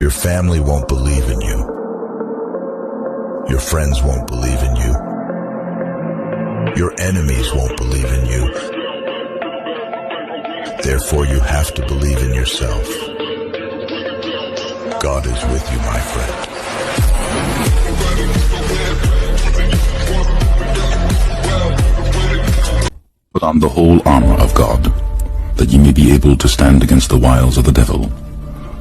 Your family won't believe in you. Your friends won't believe in you. Your enemies won't believe in you. Therefore, you have to believe in yourself. God is with you, my friend. Put on the whole armor of God, that ye may be able to stand against the wiles of the devil.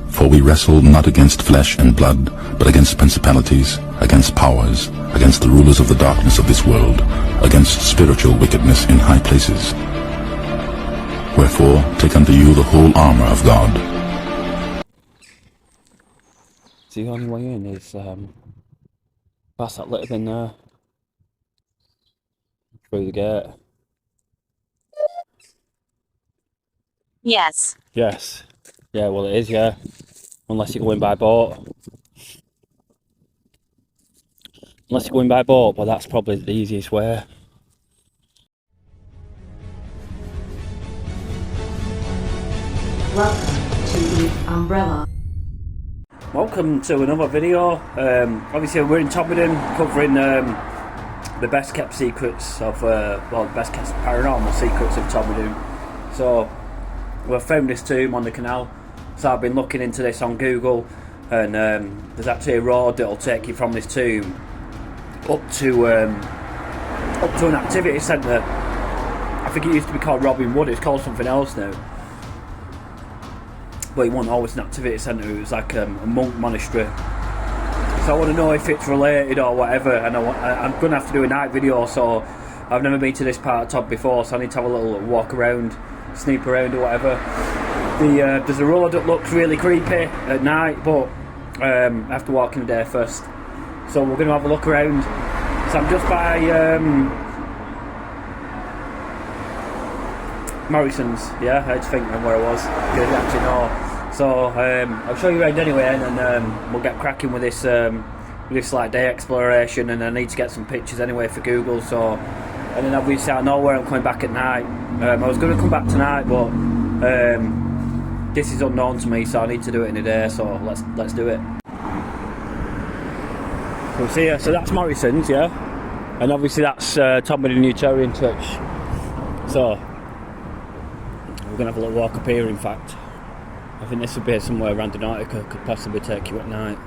For we wrestle not against flesh and blood, but against principalities, against powers, against the rulers of the darkness of this world, against spiritual wickedness in high places. Wherefore, take unto you the whole armor of God. The only way in is past that little bin there, through the gate. Yes. Yes. Yeah, well it is, yeah. Unless you're going by boat. Unless you're going by boat, but that's probably the easiest way. Welcome to the Umbrella. Welcome to another video. Obviously we're in Todmorden covering the best kept secrets of, the best kept paranormal secrets of Todmorden. So we've found this tomb on the canal. So I've been looking into this on Google, and there's actually a road that'll take you from this tomb up to an activity centre. I think it used to be called Robin Wood. It's called something else now. But it wasn't always an activity centre. It was like a monk monastery. So I want to know if it's related or whatever. And I'm going to have to do a night video. So I've never been to this part of Tod before, so I need to have a little walk around, sneak around or whatever. There's a road that looks really creepy at night, but I have to walk in the day first. So we're going to have a look around. So I'm just by Morrison's, yeah, I had to think of where I was, because I actually know. So I'll show you around anyway, and then we'll get cracking with this like day exploration, and I need to get some pictures anyway for Google. So, and then obviously I know where I'm coming back at night. I was going to come back tonight, but this is unknown to me, so I need to do it in a day. So let's do it. So see ya. So that's Morrison's, yeah, and obviously that's Todmorden Unitarian Church. So we're gonna have a little walk up here. In fact, I think this would be somewhere Randonautica could possibly take you at night.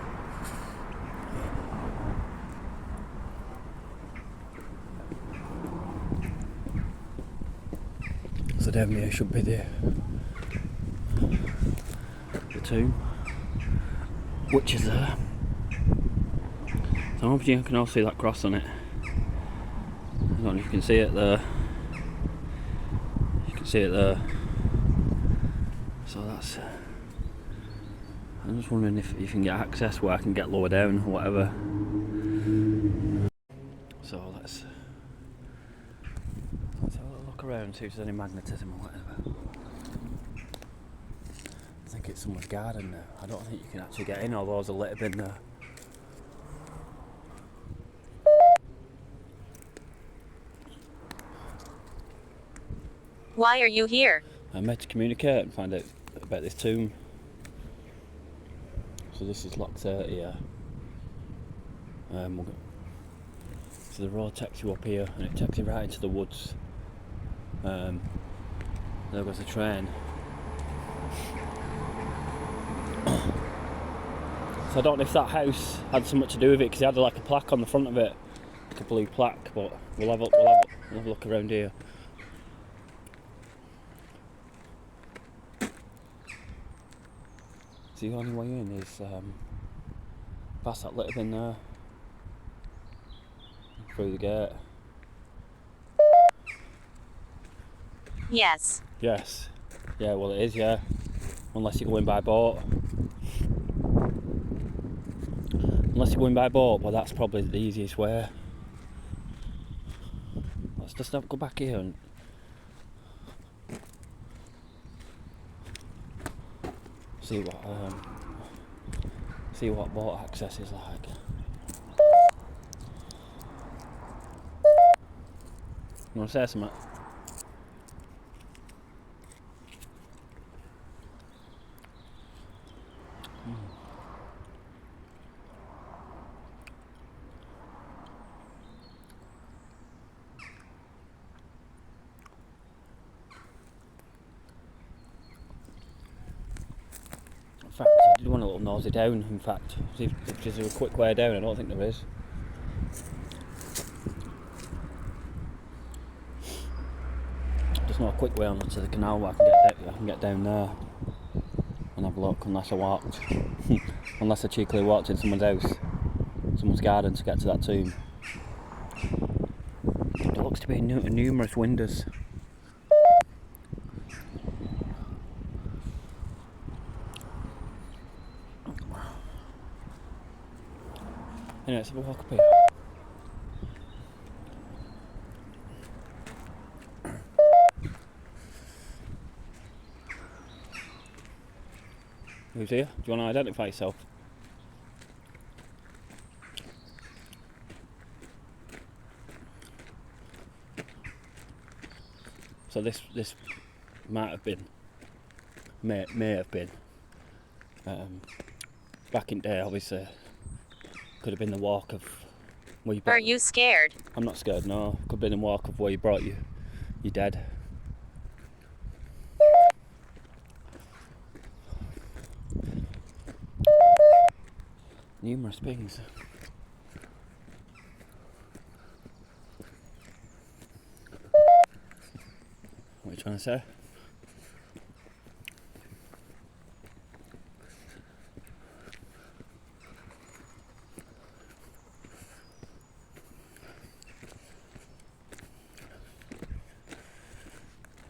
So down here should be the tomb, which is there. So hopefully you can all see that cross on it. I don't know if you can see it there. You can see it there. So that's. I'm just wondering if you can get access where I can get lower down or whatever. So let's have a little look around, see if there's any magnetism or whatever. I think it's someone's garden now. I don't think you can actually get in, although there's a little bin there. Why are you here? I'm meant to communicate and find out about this tomb. So this is lock 30 here. So the road takes you up here and it takes you right into the woods. There goes the train. So I don't know if that house had something to do with it, because it had like a plaque on the front of it, like a blue plaque. But we'll have a look around here. The only way in is past that little bin there, through the gate. Yes. Yes. Yeah, well it is, yeah. Unless you're going by boat. Unless you're going by boat, but that's probably the easiest way. Let's just go back here and see what boat access is like. You want to say something? want a little nosy down, in fact. See if there's a quick way down. I don't think there is. There's not a quick way onto the canal where I can get down there and have a look, unless I walked. Unless I cheekily walked in someone's house, someone's garden to get to that tomb. There looks to be numerous windows. Anyway, let's have a walk up here. Who's here? Do you want to identify yourself? So this might have been, may have been, back in day, obviously, could have been the walk of where you. Are you scared? I'm not scared. No, could have been the walk of where you brought your dad. Numerous things. What are you trying to say?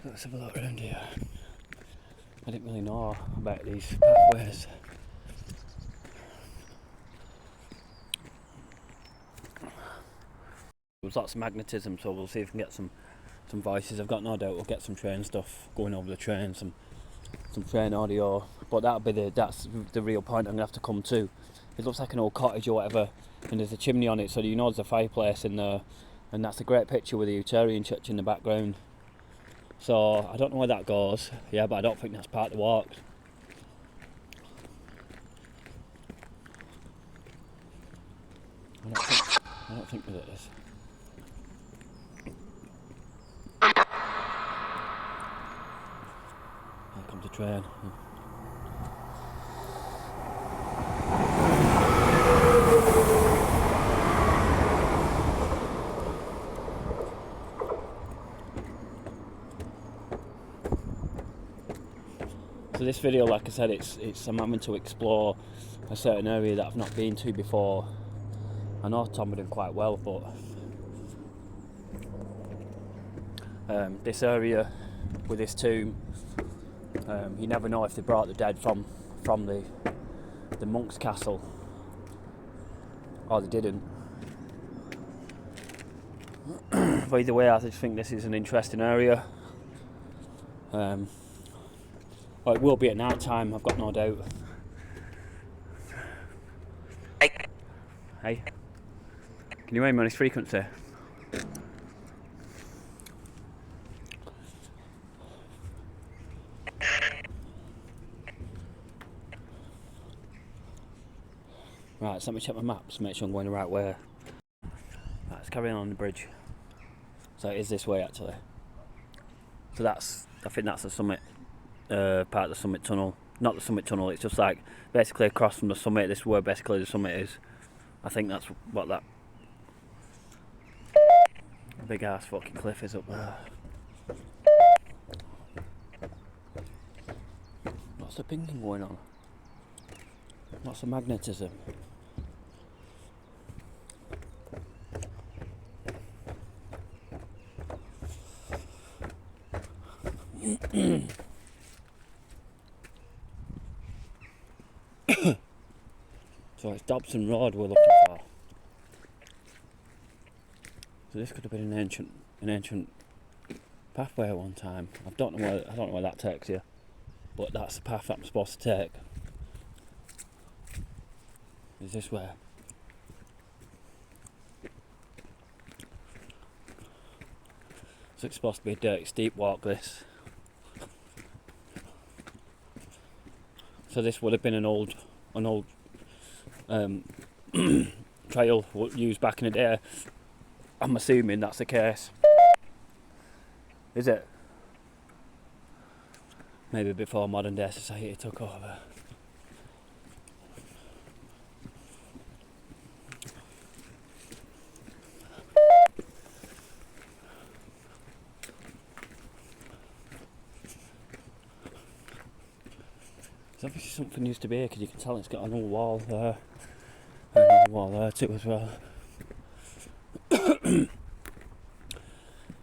Let's have a look around here. I didn't really know about these pathways. There's lots of magnetism, so we'll see if we can get some voices. I've got no doubt we'll get some train stuff going over the train, some train audio. But that's the real point I'm gonna have to come to. It looks like an old cottage or whatever, and there's a chimney on it, so you know there's a fireplace in there, and that's a great picture with the Unitarian church in the background. So I don't know where that goes, yeah, but I don't think that's part of the walk. I don't think that it is. Here comes a train. So this video, like I said, I'm having to explore a certain area that I've not been to before. I know Todmorden quite well, but this area with this tomb, you never know if they brought the dead from the monk's castle or they didn't. But either way, I just think this is an interesting area. Well, it will be at night time, I've got no doubt. Hey, can you aim on his frequency? Right, so let me check my maps, make sure I'm going the right way. Right, let's carry on the bridge. So it is this way actually. So I think that's the summit, part of the summit tunnel. Not the summit tunnel, it's just like basically across from the summit. This is where basically the summit is. I think that's what that big ass fucking cliff is up there. What's the pinging going on? What's the magnetism? So it's Dobson Road we're looking for. So this could have been an ancient pathway at one time. I don't know where that takes you, but that's the path that I'm supposed to take. Is this way? So it's supposed to be a dirty steep walk, this. So this would have been an old trail used back in the day. I'm assuming that's the case. Is it? Maybe before modern day society took over. There's obviously something used to be here because you can tell it's got another wall there. And another wall there too as well.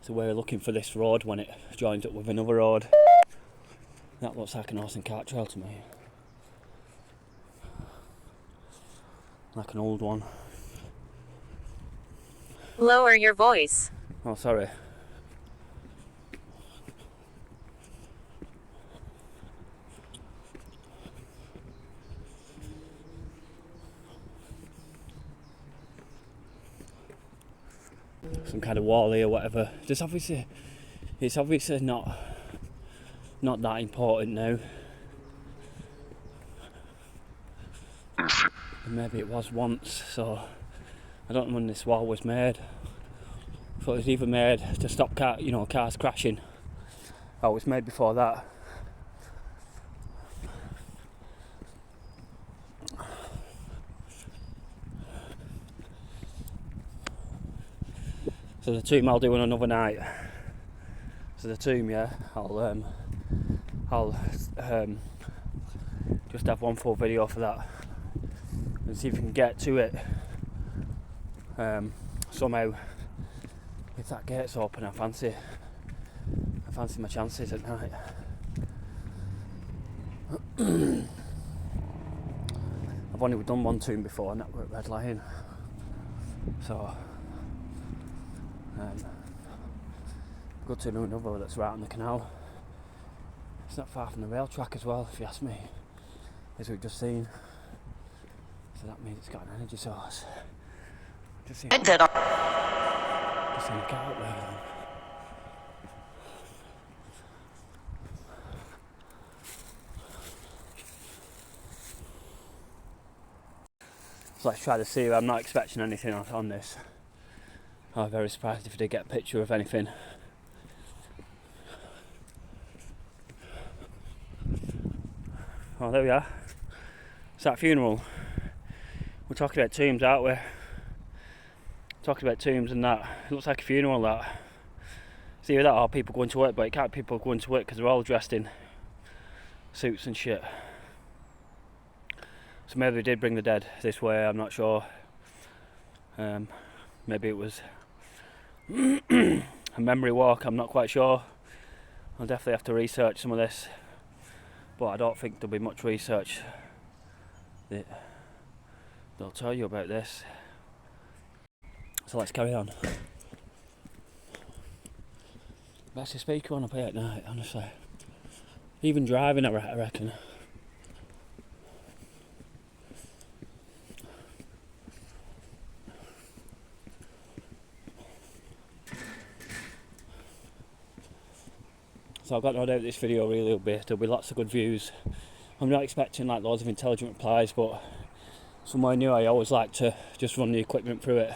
So we're looking for this road when it joins up with another road. That looks like an horse and cart trail to me. Like an old one. Lower your voice. Oh, sorry. Some kind of wall here, whatever. It's obviously not that important now. And maybe it was once, so I don't know when this wall was made. So it was either made to stop cars crashing, or it was made before that. So the tomb I'll do on another night. So the tomb, yeah, I'll just have one full video for that and see if we can get to it somehow. If that gate's open, I fancy my chances at night. I've only done one tomb before, and that were at Red Lion. So good to know another that's right on the canal. It's not far from the rail track as well, if you ask me, as we've just seen. So that means it's got an energy source. Just seen a car up there then. So let's try to see. I'm not expecting anything on this. I'm very surprised if I did get a picture of anything. Oh, there we are. It's that funeral. We're talking about tombs, aren't we? Talking about tombs and that. It looks like a funeral, that. It's either that or people going to work, but it can't be people going to work because they're all dressed in suits and shit. So maybe they did bring the dead this way, I'm not sure. Maybe it was a memory walk, I'm not quite sure. I'll definitely have to research some of this, but I don't think there'll be much research that they'll tell you about this. So let's carry on. Best to speaker on up here at night, honestly. Even driving, I reckon. So I've got no doubt this video really there'll be lots of good views. I'm not expecting like loads of intelligent replies, but somewhere new I always like to just run the equipment through it.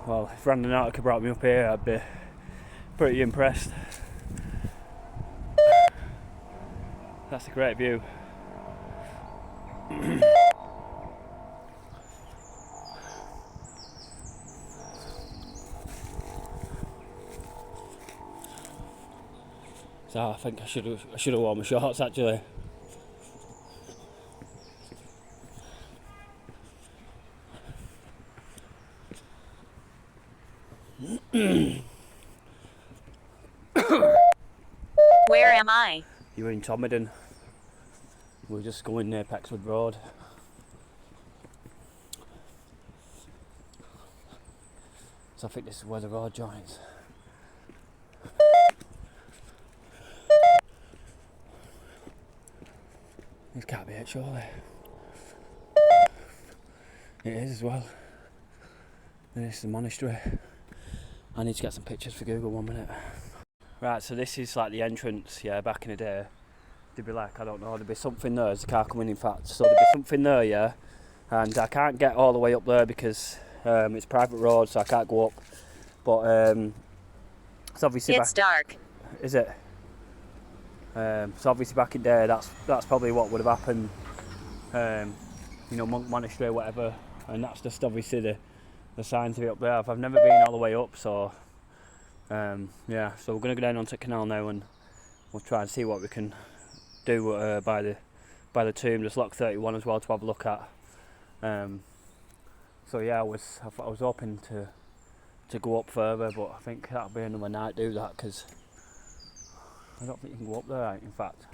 Well, if Randonautica brought me up here, I'd be pretty impressed. That's a great view. So I think I should have worn my shorts actually. Where am I? You were in Todmorden. We were just going near Pexwood Road. So I think this is where the road joins. This can't be it, surely. It is as well. And this is the monastery. I need to get some pictures for Google, 1 minute. Right, so this is like the entrance, yeah, back in the day. There'd be like, I don't know, there'd be something there, there's a car coming in fact. So there'd be something there, yeah. And I can't get all the way up there because it's private road, so I can't go up. But it's obviously It's dark. Is it? So obviously back in there, that's probably what would have happened. You know, monk monastery or whatever, and that's just obviously the sign to be up there. I've never been all the way up, so yeah. So we're going to go down onto the canal now, and we'll try and see what we can do by the tomb. There's Lock 31 as well to have a look at. So yeah, I was hoping to go up further, but I think that'll be another night do that, because I don't think you can go up there, in fact.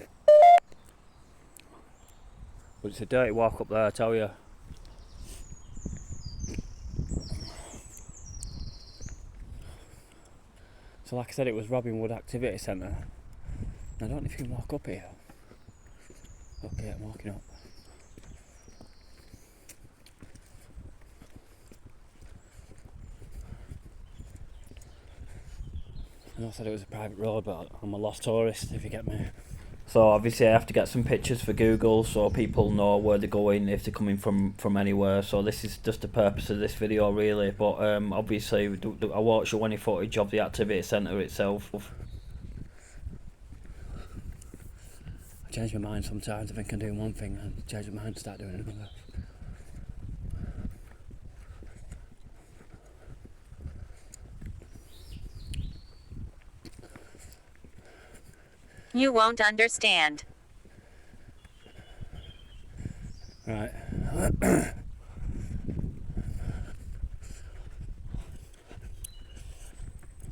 But it's a dirty walk up there, I tell you. So like I said, it was Robin Wood Activity Centre. I don't know if you can walk up here. Okay, I'm walking up. I know I said it was a private road, but I'm a lost tourist, if you get me. So obviously I have to get some pictures for Google so people know where they're going if they're coming from anywhere. So this is just the purpose of this video really, but obviously I won't show any footage of the activity centre itself. I change my mind sometimes. I think I'm doing one thing and change my mind and start doing another. You won't understand. Right.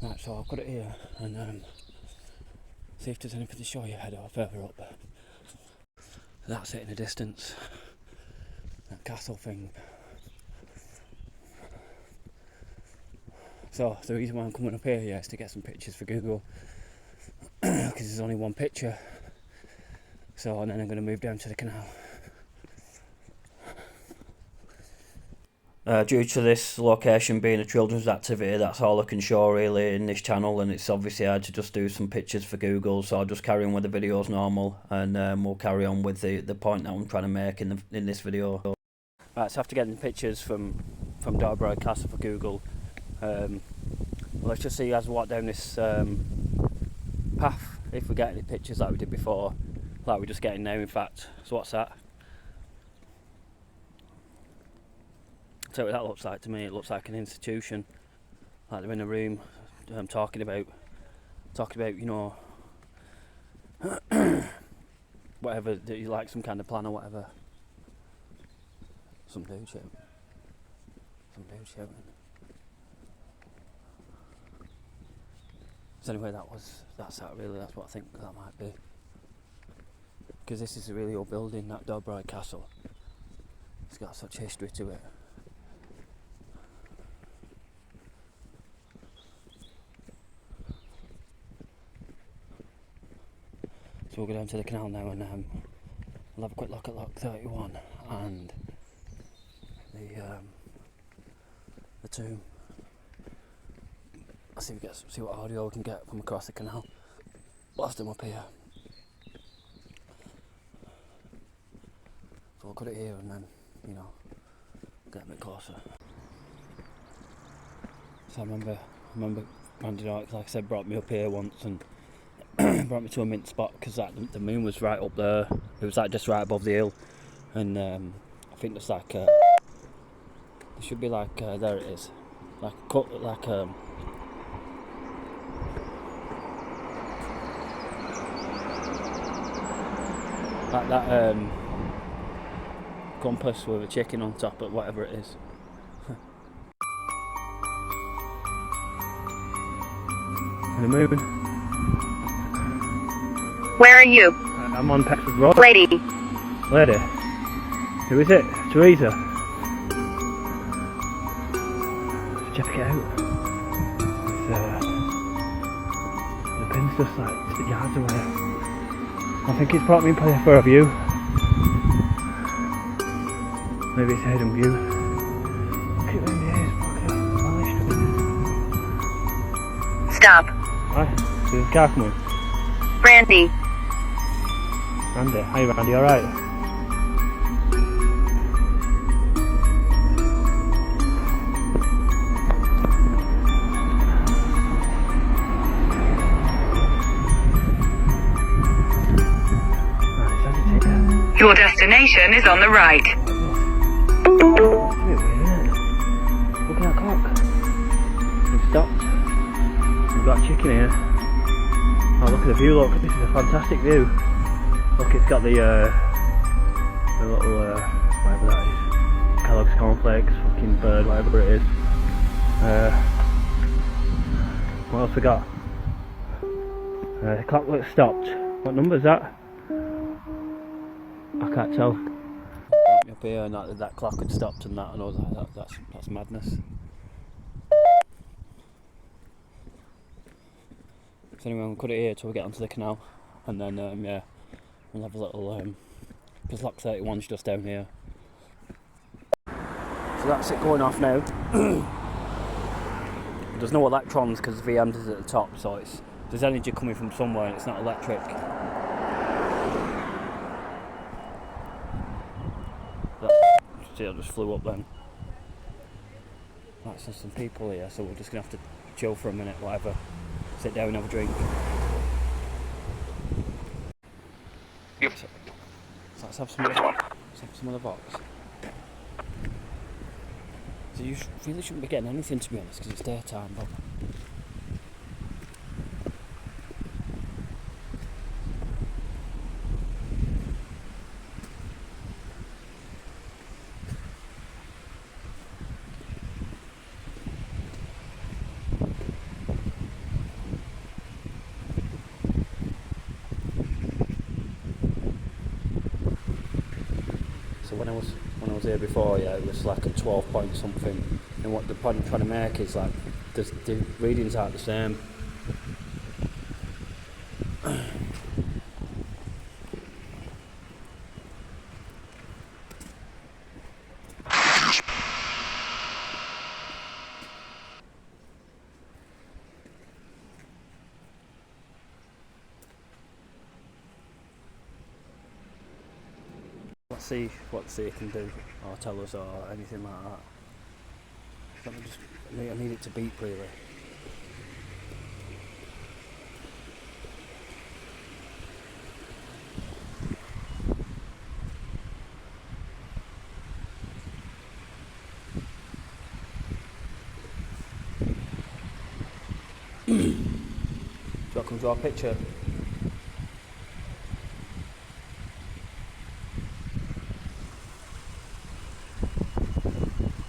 Right, so I've got it here, and see if there's anything to show you head or further up. That's it in the distance. That castle thing. So the reason why I'm coming up here, yeah, is to get some pictures for Google. Because there's only one picture. So, and then I'm going to move down to the canal. Due to this location being a children's activity, that's all I can show really in this channel, and it's obviously hard to just do some pictures for Google, so I'll just carry on with the videos normal, and we'll carry on with the point that I'm trying to make in this video. Right, so after getting pictures from Todmorden Castle for Google, let's just see as we walk down this path, if we get any pictures like we did before, like we're just getting now in fact. So what's that? I'll tell you what that looks like to me. It looks like an institution, like they're in a room talking about you know whatever, like some kind of plan or whatever. Some dude shouting. So anyway, that's that really, that's what I think that might be. Because this is a really old building, that Todmorden Castle. It's got such history to it. So we'll go down to the canal now, and we'll have a quick look at Lock 31 and the tomb. Let's see what audio we can get from across the canal. Blast them up here. So we'll cut it here and then, you know, get a bit closer. So I remember Randy, like I said, brought me up here once and brought me to a mint spot, because the moon was right up there. It was like just right above the hill, and I think there's like there should be like there it is, like that compass with a chicken on top, or whatever it is. The moon. Where are you? I'm on Petford Road. Lady. Lady. Who is it? Teresa. Check it out. The pin's just like yards away. I think it's brought me for a view. Maybe it's a hidden view. Look at where it is. Stop. Hi. There's a car coming. Randy. Randy. Hi Randy, alright? Your destination is on the right. Look at that got chicken here. Oh, look at the view, look, this is a fantastic view. Look, it's got the little, whatever that is, Kellogg's cornflakes, fucking bird, whatever it is. What else we got? The clock looks stopped. What number is that? I can't tell. Up here and that clock had stopped and that, and all that's madness. So anyway, we'll cut it here till we get onto the canal, and then yeah, we'll have a little, because Lock 31's just down here. So that's it going off now. There's no electrons because the VMs is at the top, so there's energy coming from somewhere and it's not electric. See, I just flew up then. Right, so some people here, so we're just going to have to chill for a minute, whatever. Sit down and have a drink. Yep. So let's have some of the box. So you really shouldn't be getting anything, to be honest, because it's daytime, but... So when I was here before, yeah, it was like a 12 point something, and what the point I'm trying to make is like the readings aren't the same. Let's see what the sea can do, or tell us, or anything like that. Let me just, I need it to beep really. Do you want to come draw a picture?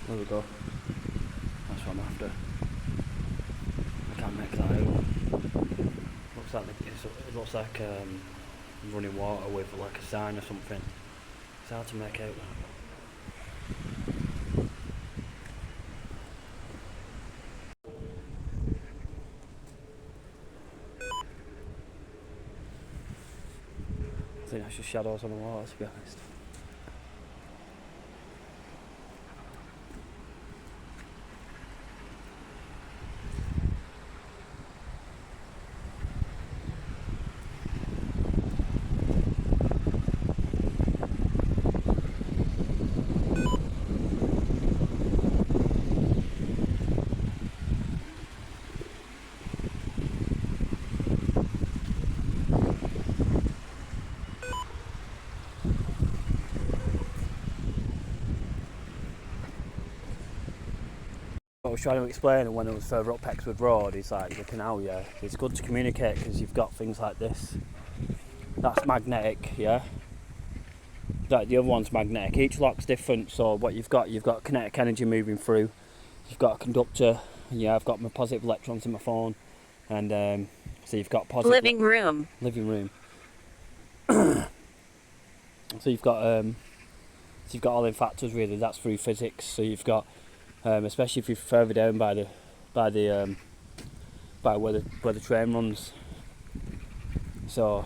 There we go. That's what I'm after. I can't make that out. It looks like running water with like a sign or something. It's hard to make out that. I think that's just shadows on the water, to be honest. What I was trying to explain when I was further up Pexwood Road is like the canal, yeah, it's good to communicate because you've got things like this. That's magnetic, yeah. That the other one's magnetic. Each lock's different, so what you've got kinetic energy moving through. You've got a conductor, and yeah, I've got my positive electrons in my phone, and so you've got positive Living room. So you've got all the factors really. That's through physics. So you've got especially if you're further down by where the train runs. So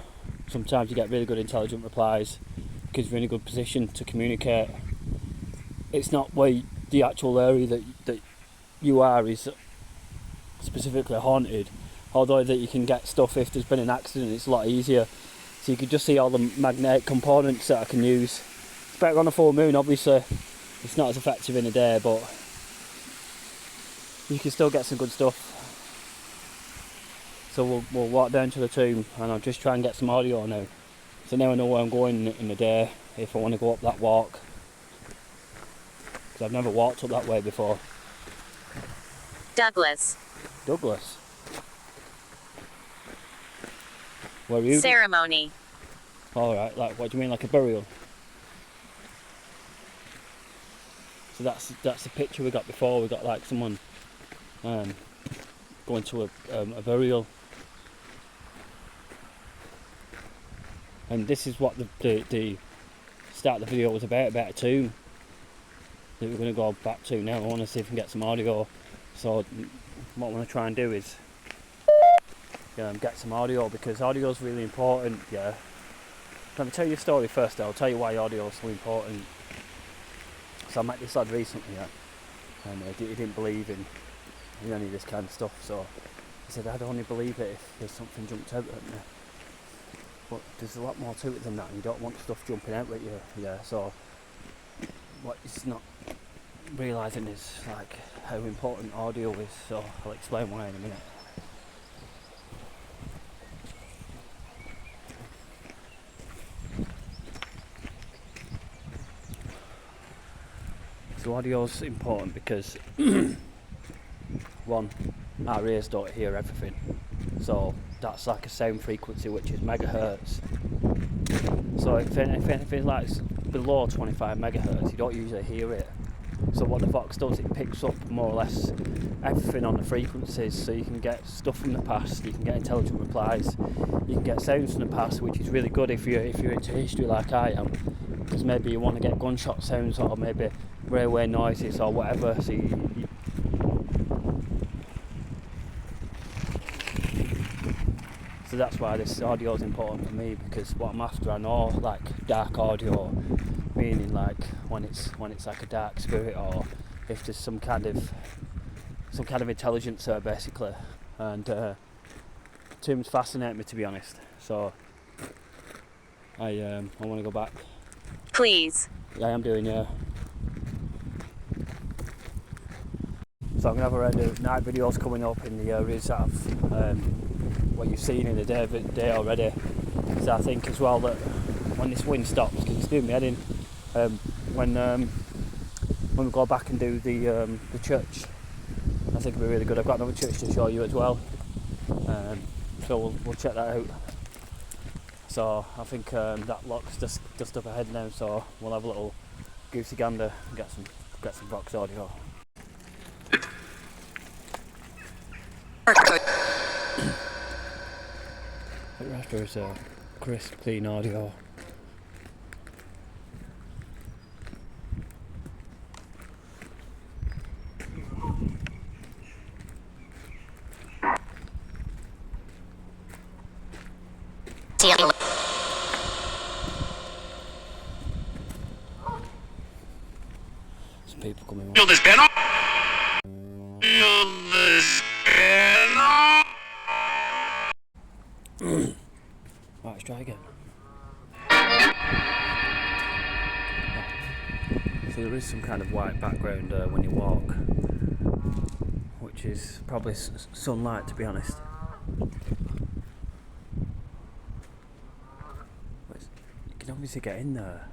sometimes you get really good intelligent replies because you're in a good position to communicate. It's not where the actual area that you are is specifically haunted, although that you can get stuff if there's been an accident. It's a lot easier. So you can just see all the magnetic components that I can use. It's better on a full moon, obviously. It's not as effective in a day, but you can still get some good stuff. So we'll walk down to the tomb and I'll just try and get some audio now. So now I know where I'm going in the day if I want to go up that walk. Because I've never walked up that way before. Douglas. Douglas? Where are you? Ceremony. Alright, like, what do you mean, like a burial? So that's the picture we got before. We got like someone going to a burial. And this is what the start of the video was about a tomb that we're going to go back to now. I want to see if we can get some audio. So what I want to try and do is get some audio, because audio is really important. Yeah. Let me tell you a story first. I'll tell you why audio is so important. So I met this lad recently, and he didn't believe in any of this kind of stuff. So he said, I'd only believe it if there's something jumped out at me. But there's a lot more to it than that, and you don't want stuff jumping out at you. Yeah. So what he's not realising is like how important audio is. So I'll explain why in a minute. So audio is important because one, our ears don't hear everything. So that's like a sound frequency which is megahertz. So if anything like below 25 megahertz, you don't usually hear it. So what the Vox does, it picks up more or less everything on the frequencies. So you can get stuff from the past, you can get intelligent replies, you can get sounds from the past, which is really good if you're into history like I am. Because maybe you want to get gunshot sounds, or maybe railway noises or whatever. So so that's why this audio is important for me, because what I'm after, I know like dark audio, meaning like when it's like a dark spirit, or if there's some kind of intelligence there basically. And tombs fascinate me, to be honest. So I want to go back. Please. Yeah, I am doing, yeah. So I'm going to have a round of night videos coming up in the areas that what you've seen in the day already. So I think as well that when this wind stops, because it's doing me head in, when we go back and do the church, I think it'll be really good. I've got another church to show you as well, so we'll check that out. So I think that lock's just up ahead now, so we'll have a little goosey gander and get some Vox audio. What we're after is crisp, clean audio. Some people coming on. Right, let's try again. So there is some kind of white background when you walk, which is probably sunlight, to be honest. But you can obviously get in there.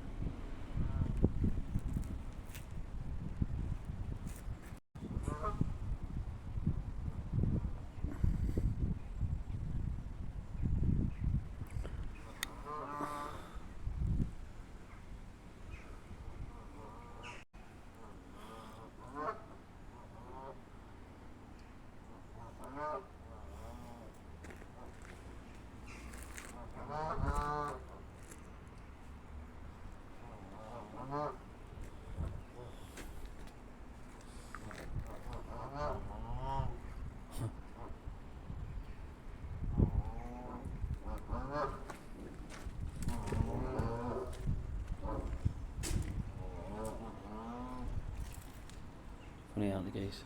Funny out the geese.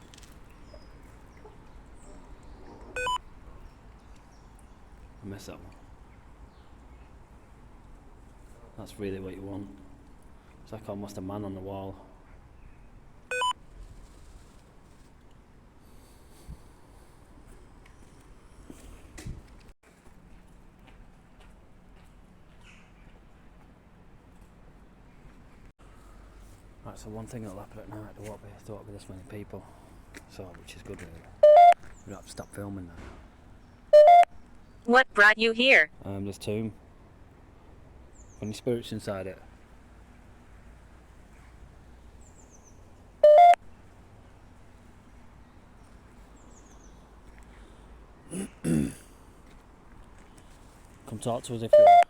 I messed that one. That's really what you want. It's like almost a man on the wall. Right, so one thing that'll happen at night, there won't be this many people, so which is good really. We don't have to stop filming now. What brought you here? This tomb. Any spirits inside it? Come talk to us if you want.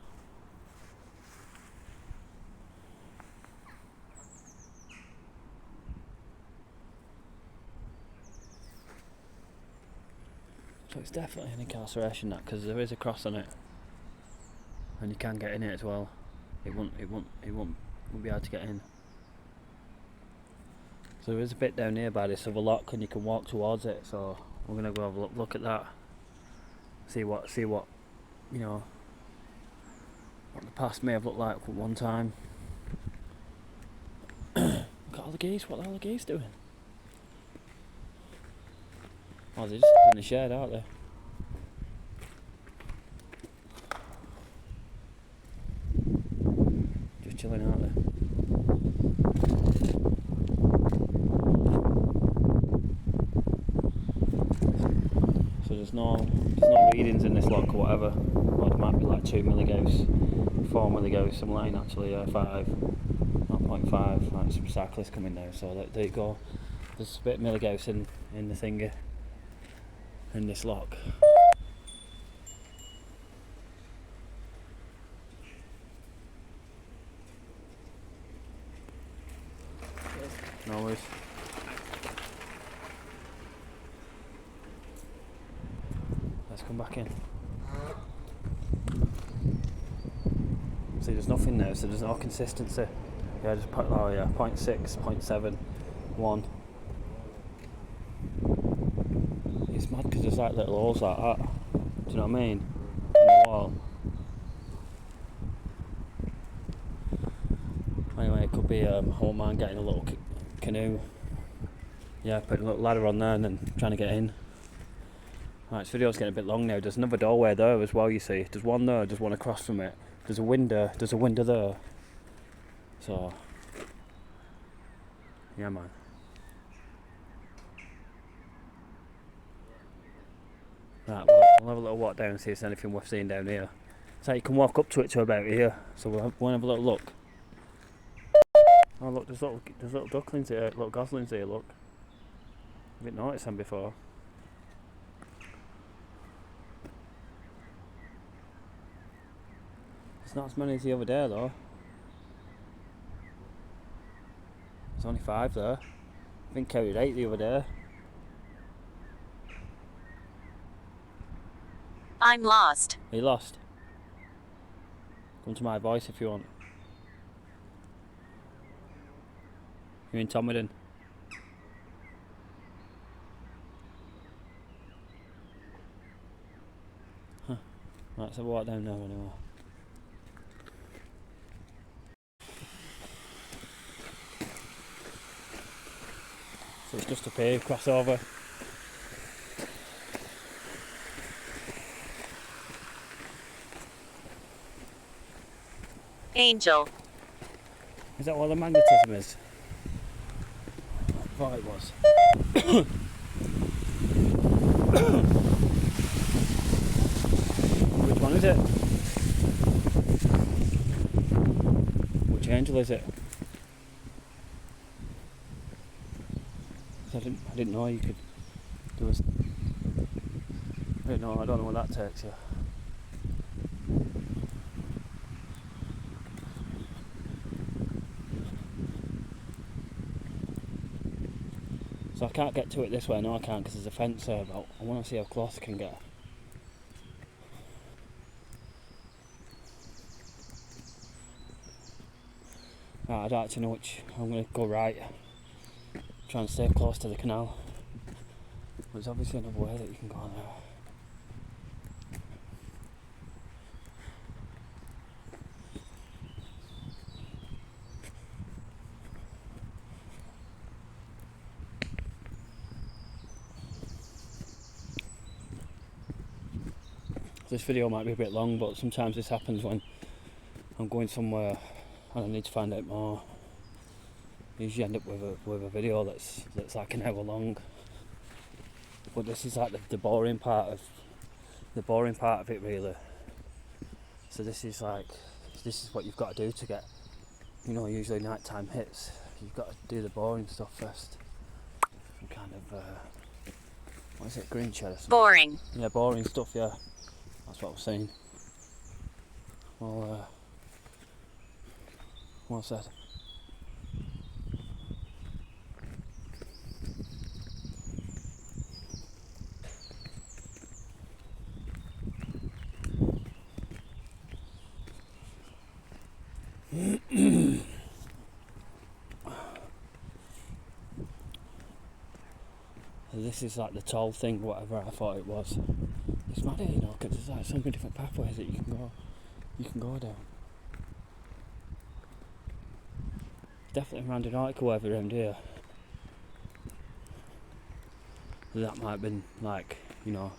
So it's definitely an incarceration, that, because there is a cross on it, and you can get in it as well. It won't be able to get in. So there is a bit down here by this other lock, and you can walk towards it. So we're gonna go have a look at that. See what you know, what the past may have looked like at one time. Look at all the geese. What are all the geese doing? Oh, they're just in the shed, aren't they? Just chilling, aren't they? So there's no readings in this lock or whatever. Or there might be like 2 milligauss, 4 milligauss, some line actually, 5, 0.5. Like some cyclists coming down. So there you go. There's a bit of milligauss in the thingy. In this lock. No worries. Let's come back in. See, there's nothing there, so there's no consistency. Yeah, just put, oh yeah, 0.6, 0.7, 1. It's mad because there's like little holes like that. Do you know what I mean? In the wall. Anyway, it could be a old man getting a little canoe. Yeah, putting a little ladder on there and then trying to get in. Right, this video's getting a bit long now. There's another doorway there as well, you see. There's one there, there's one across from it. There's a window there. So, yeah man. Right, well, we'll have a little walk down and see if there's anything worth seeing down here. So you can walk up to it to about here. So we'll have a little look. Oh look, there's little ducklings here, little goslings here, look. I didn't notice them before. There's not as many as the other day though. There's only 5 there. I think carried 8 the other day. I'm lost. Are you lost? Come to my voice if you want. You're in Todmorden. Huh. Right, let's have a walk down now anyway. So it's just a paved crossover. Angel. Is that what the magnetism is? I thought it was. Which one is it? Which angel is it? I didn't know you could do a... I don't know what that takes you. So I can't get to it this way, no I can't because there's a fence there, but I want to see how close I can get. Right, I don't actually know which, I'm going to go right, try and stay close to the canal. There's obviously another way that you can go there. This video might be a bit long, but sometimes this happens when I'm going somewhere and I need to find out more. I usually end up with a video that's like an hour long. But this is like the boring part of the boring part of it really. So this is what you've got to do to get, you know, usually nighttime hits. You've got to do the boring stuff first. Some kind of what is it, green shed or something? Boring. Yeah, boring stuff, yeah. That's what I was saying. Well said. This is like the tall thing, whatever I thought it was. It's mad, you know, because there's like so many different pathways that you can go down. Definitely rounded article over around here. That might have been like, you know,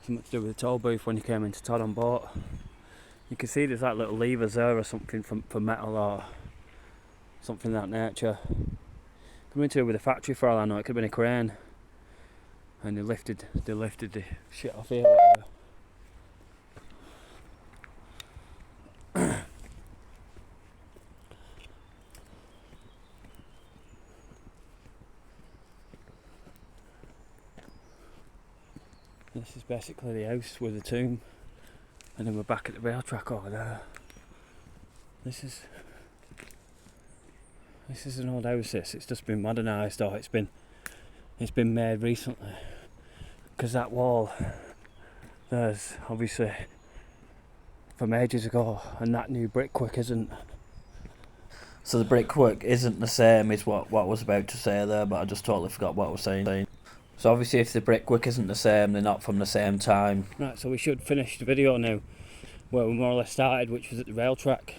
something to do with the toll booth when you came into Todmorden boat. You can see there's like little levers there or something for metal or something of that nature. Coming to with a factory for all I know, it could have been a crane. And they lifted the shit off here, whatever. This is basically the house with the tomb, and then we're back at the rail track over there. This is an old house. It's just been modernised, or it's been made recently. Because that wall, there's obviously from ages ago, and that new brickwork isn't. So the brickwork isn't the same as what I was about to say there, but I just totally forgot what I was saying. So obviously if the brickwork isn't the same, they're not from the same time. Right, so we should finish the video now where we more or less started, which was at the rail track.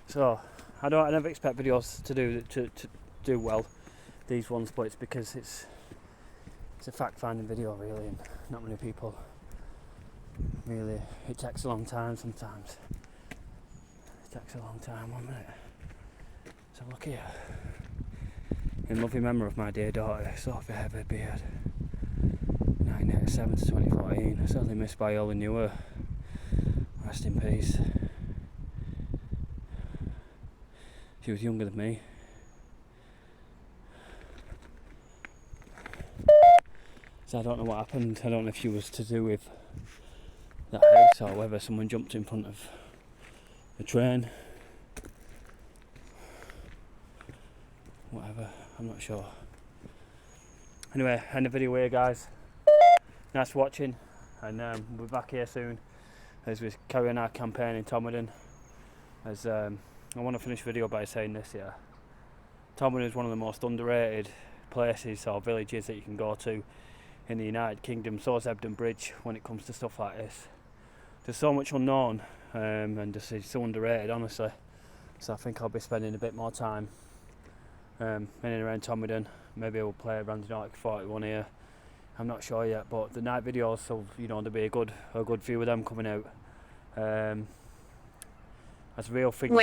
So I never expect videos to do well, these ones, but it's because it's a fact-finding video really, and not many people really. It takes a long time sometimes. It takes a long time, 1 minute. So look here. In loving memory of my dear daughter, Sophie Heather Beard, 1987 to 2014. I certainly miss by all who knew her. Rest in peace. She was younger than me. So I don't know what happened. I don't know if she was to do with that house or whether someone jumped in front of the train. Whatever, I'm not sure. Anyway, end the video here, guys. Nice watching, and we'll be back here soon as we carry on our campaign in Todmorden. As I want to finish the video by saying this here. Todmorden is one of the most underrated places or villages that you can go to in the United Kingdom. So is Ebden Bridge when it comes to stuff like this. There's so much unknown and just it's so underrated, honestly. So I think I'll be spending a bit more time in and around Todmorden. Maybe I will play a Random Arctic 41 here. I'm not sure yet, but the night videos, so you know, there'll be a good few of them coming out. That's a real thing.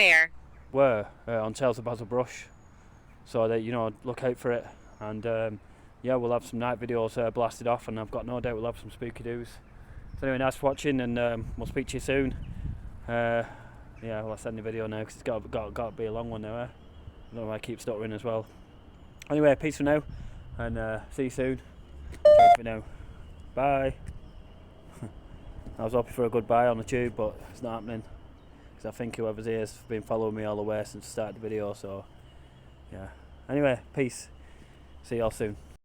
Where? On Tales of Basil Brush. So that, you know, look out for it. And yeah, we'll have some night videos blasted off, and I've got no doubt we'll have some spooky doos. So anyway, nice for watching, and we'll speak to you soon. Yeah, well, I'll send the video now because it's got to be a long one now. I don't know why I keep stuttering as well. Anyway, peace for now, and see you soon. Ciao for now. Bye. I was hoping for a goodbye on the tube, but it's not happening. Because I think whoever's here has been following me all the way since the start of the video, so yeah. Anyway, peace. See y'all soon.